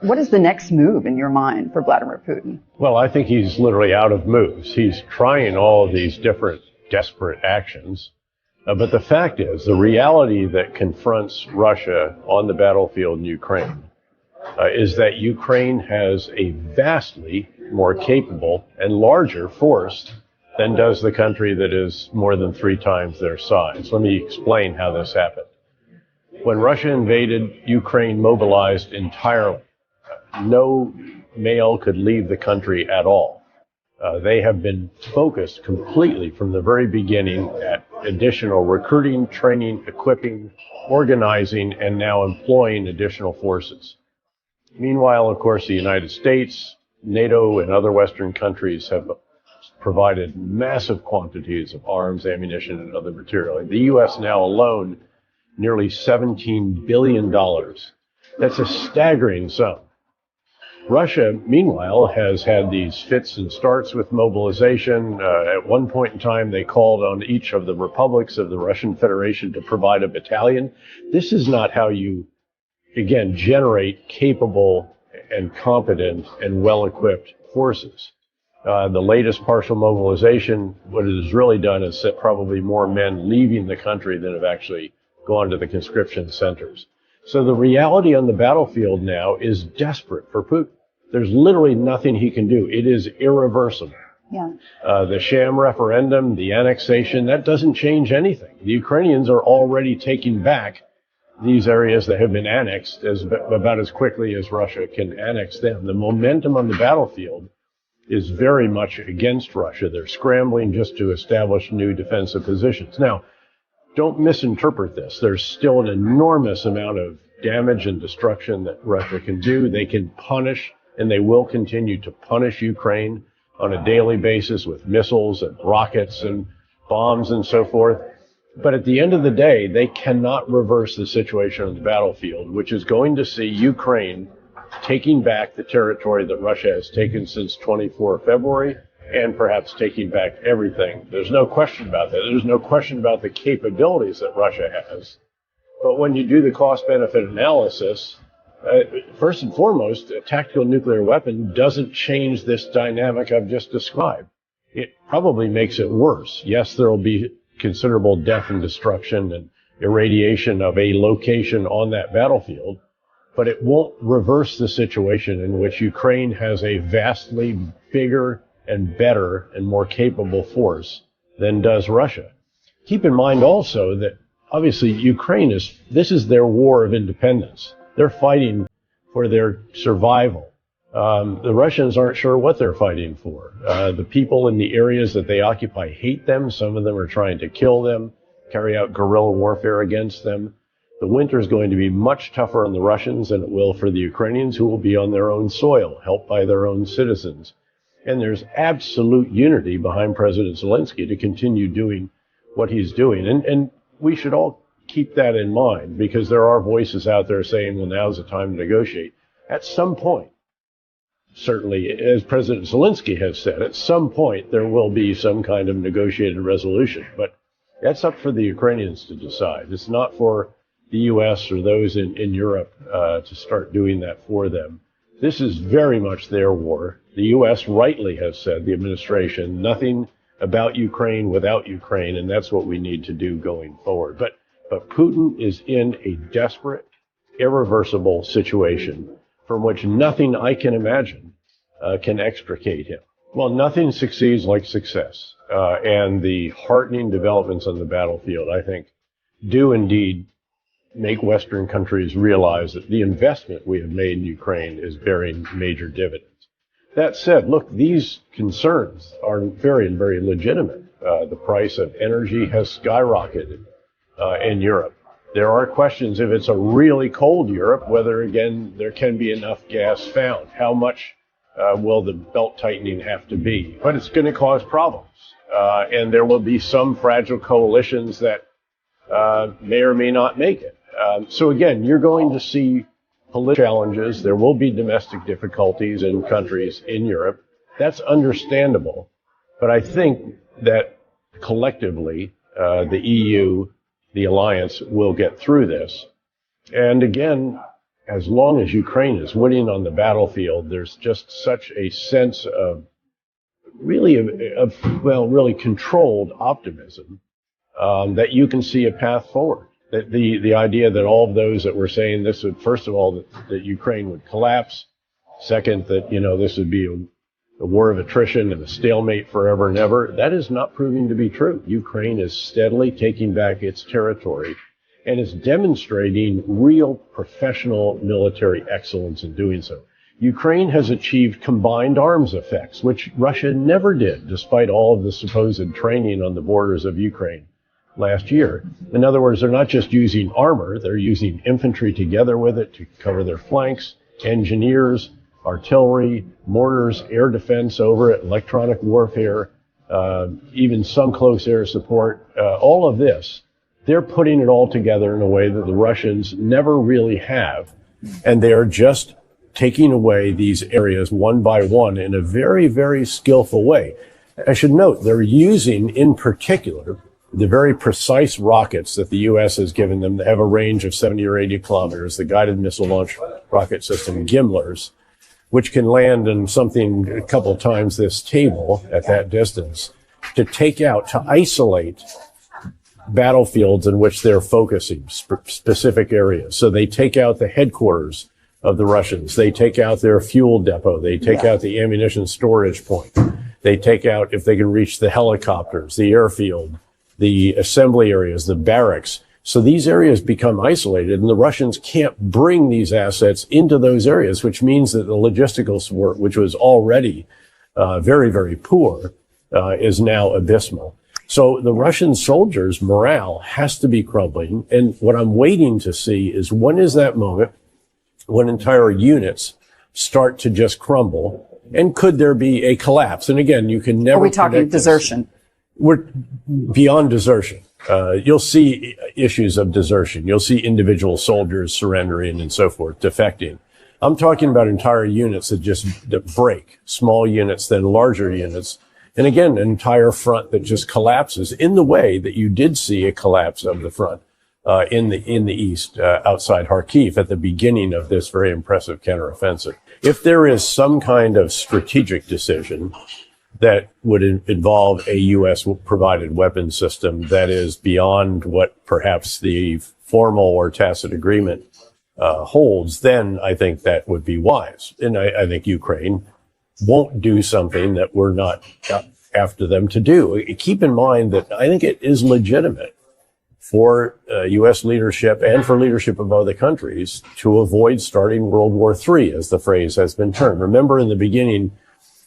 What is the next move in your mind for Vladimir Putin? Well, I think he's literally out of moves. He's trying all of these different desperate actions. But the fact is, the reality that confronts Russia on the battlefield in Ukraine is that Ukraine has a vastly more capable and larger force than does the country that is more than 3 times their size. Let me explain how this happened. When Russia invaded, Ukraine mobilized entirely. No male could leave the country at all. They have been focused completely from the very beginning at additional recruiting, training, equipping, organizing, and now employing additional forces. Meanwhile, of course, the United States, NATO, and other Western countries have provided massive quantities of arms, ammunition, and other material. The U.S. now alone, nearly $17 billion. That's a staggering sum. Russia, meanwhile, has had these fits and starts with mobilization. At one point in time, they called on each of the republics of the Russian Federation to provide a battalion. This is not how you, again, generate capable and competent and well-equipped forces. The latest partial mobilization, what it has really done is set probably more men leaving the country than have actually gone to the conscription centers. So the reality on the battlefield now is desperate for Putin. There's literally nothing he can do. It is irreversible. Yeah. The sham referendum, the annexation, that doesn't change anything. The Ukrainians are already taking back these areas that have been annexed about as quickly as Russia can annex them. The momentum on the battlefield is very much against Russia. They're scrambling just to establish new defensive positions. Now, don't misinterpret this. There's still an enormous amount of damage and destruction that Russia can do. They can punish, and they will continue to punish Ukraine on a daily basis with missiles and rockets and bombs and so forth. But at the end of the day, they cannot reverse the situation on the battlefield, which is going to see Ukraine taking back the territory that Russia has taken since 24 February and perhaps taking back everything. There's no question about that. There's no question about the capabilities that Russia has. But when you do the cost-benefit analysis, first and foremost, a tactical nuclear weapon doesn't change this dynamic I've just described. It probably makes it worse. Yes, there will be considerable death and destruction and irradiation of a location on that battlefield, but it won't reverse the situation in which Ukraine has a vastly bigger and better and more capable force than does Russia. Keep in mind also that obviously Ukraine this is their war of independence. They're fighting for their survival. The Russians aren't sure what they're fighting for. The people in the areas that they occupy hate them. Some of them are trying to kill them, carry out guerrilla warfare against them. The winter is going to be much tougher on the Russians than it will for the Ukrainians, who will be on their own soil, helped by their own citizens. And there's absolute unity behind President Zelensky to continue doing what he's doing. And we should all keep that in mind, because there are voices out there saying, well, now's the time to negotiate. At some point, certainly, as President Zelensky has said, at some point there will be some kind of negotiated resolution. But that's up for the Ukrainians to decide. It's not for the U.S. or those in Europe to start doing that for them. This is very much their war. The U.S. rightly has said, the administration, nothing about Ukraine without Ukraine, and that's what we need to do going forward. But Putin is in a desperate, irreversible situation from which nothing I can imagine can extricate him. Well, nothing succeeds like success. And the heartening developments on the battlefield, I think, do indeed make Western countries realize that the investment we have made in Ukraine is bearing major dividends. That said, look, these concerns are very, very legitimate. The price of energy has skyrocketed in Europe. There are questions if it's a really cold Europe, whether, again, there can be enough gas found. How much will the belt tightening have to be? But it's going to cause problems. And there will be some fragile coalitions that may or may not make it. So again, you're going to see political challenges. There will be domestic difficulties in countries in Europe. That's understandable. But I think that collectively, the EU, the alliance, will get through this. And again, as long as Ukraine is winning on the battlefield, there's just such a sense of really controlled optimism that you can see a path forward. That the idea that all of those that were saying this would, first of all, that Ukraine would collapse, second, that, this would be a war of attrition and a stalemate forever and ever, that is not proving to be true. Ukraine is steadily taking back its territory and is demonstrating real professional military excellence in doing so. Ukraine has achieved combined arms effects, which Russia never did, despite all of the supposed training on the borders of Ukraine last year. In other words, they're not just using armor, they're using infantry together with it to cover their flanks, engineers, artillery, mortars, air defense over it, electronic warfare, even some close air support. All of this, they're putting it all together in a way that the Russians never really have. And they are just taking away these areas one by one in a very, very skillful way. I should note, they're using in particular the very precise rockets that the U.S. has given them. They have a range of 70 or 80 kilometers, the guided missile launch rocket system GIMLRS, which can land in something a couple times this table at that distance, to isolate battlefields in which they're focusing specific areas. So they take out the headquarters of the Russians. They take out their fuel depot. They take out the ammunition storage point. They take out, if they can reach, the helicopters, the airfield, the assembly areas, the barracks. So these areas become isolated, and the Russians can't bring these assets into those areas, which means that the logistical support, which was already very, very poor, is now abysmal. So the Russian soldiers' morale has to be crumbling. And what I'm waiting to see is, when is that moment when entire units start to just crumble? And could there be a collapse? And again, you can never. Are we talking desertion? We're beyond desertion. You'll see issues of desertion. You'll see individual soldiers surrendering and so forth, defecting. I'm talking about entire units that break, small units, then larger units. And again, an entire front that just collapses in the way that you did see a collapse of the front in the east, outside Kharkiv at the beginning of this very impressive counteroffensive. If there is some kind of strategic decision that would involve a U.S. provided weapon system that is beyond what perhaps the formal or tacit agreement holds, then I think that would be wise. And I think Ukraine won't do something that we're not after them to do. Keep in mind that I think it is legitimate for U.S. leadership and for leadership of other countries to avoid starting World War III, as the phrase has been termed. Remember, in the beginning,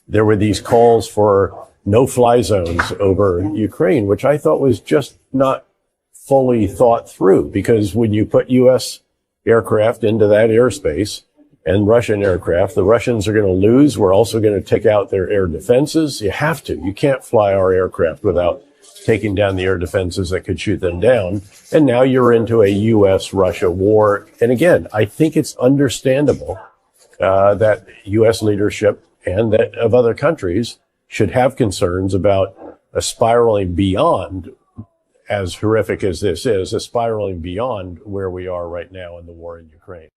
there were these calls for no-fly zones over Ukraine, which I thought was just not fully thought through, because when you put U.S. aircraft into that airspace and Russian aircraft, the Russians are going to lose. We're also going to take out their air defenses. You have to. You can't fly our aircraft without taking down the air defenses that could shoot them down. And now you're into a U.S.-Russia war. And again, I think it's understandable that U.S. leadership and that of other countries should have concerns about a spiraling beyond, as horrific as this is, a spiraling beyond where we are right now in the war in Ukraine.